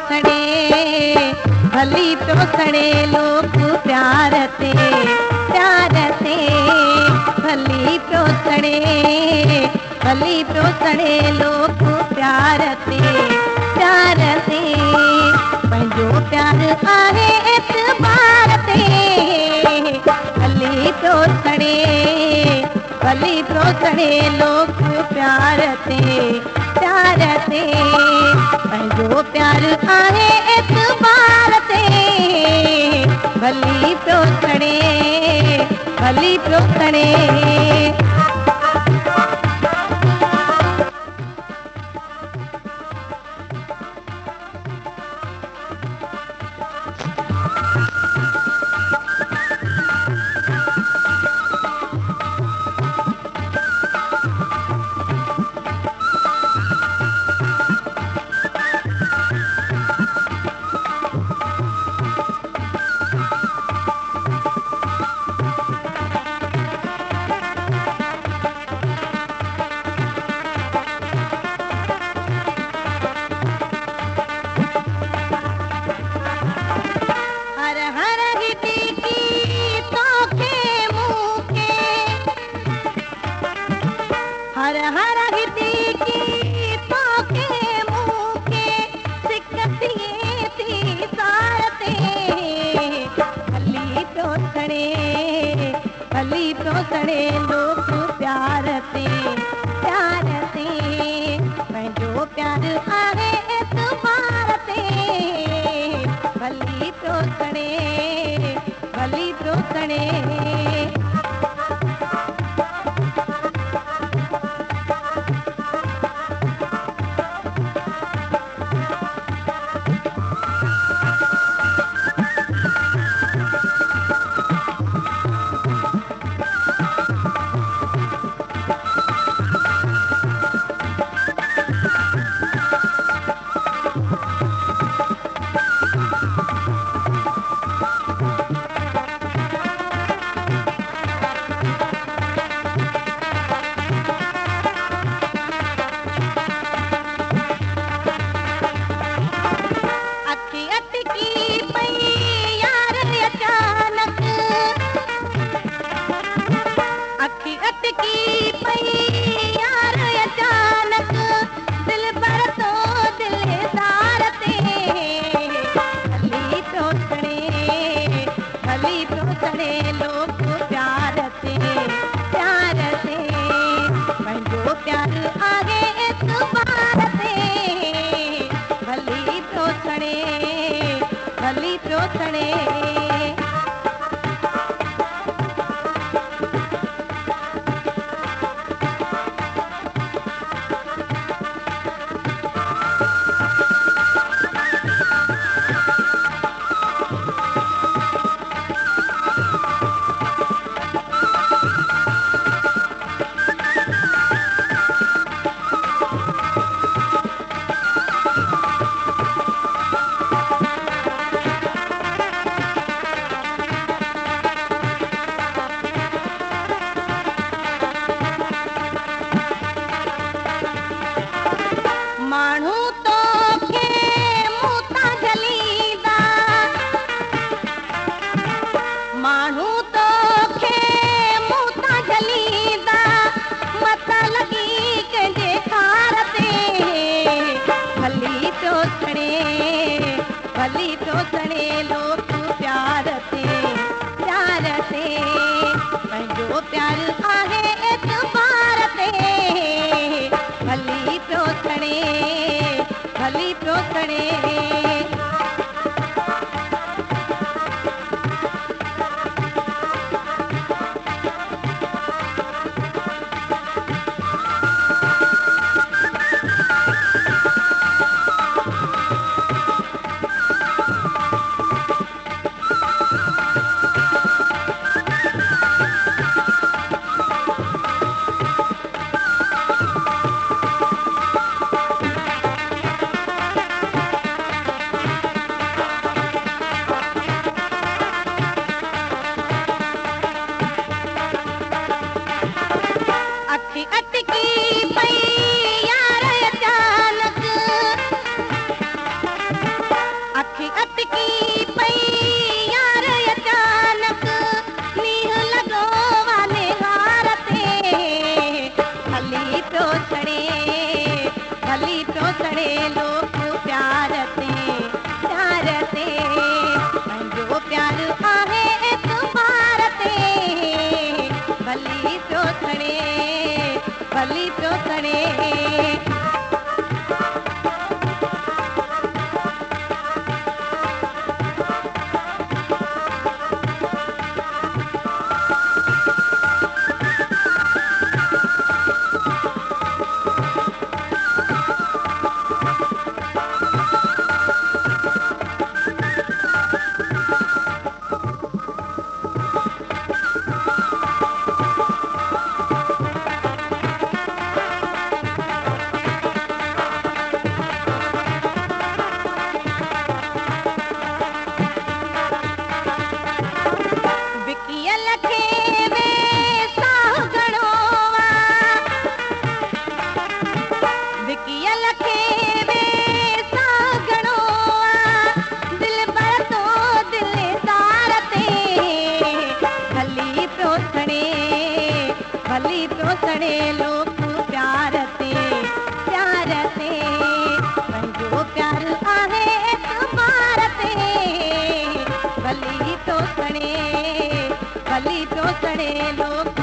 प्योसणे भली प्योसणे लोग प्यार ते भली प्योसणे लोग प्यार ते पंहिंजो प्यार आहे एतबार ते भली प्योसणे लोग प्यार ते पंहिंजो प्यार आहे एतबार ते भली प्योसणे हर हिती की तोखे मूंखे सिक थिए थी सार ते भली प्योसणे लोग प्यार ते पंहिंजो प्यार आहे एतबार ते भली प्योसणे लोग प्यार ते पंहिंजो प्यार आहे एतबार ते भली प्योसणे माण्हू तोखे मूं तां झलींदा मत लॻी कंहिंजे खार ते भली प्योसणे लोग प्यार ते पंहिंजो प्यार आहे एतबार ते भली प्योसणे भली पियो सड़े लोक प्यार ते पंहिंजो प्यार आहे एतबार ते भली पियो सड़े भली पियो सड़े लोक प्यार ते पंहिंजो प्यार आहे एतबार ते भली पियो सड़े लोक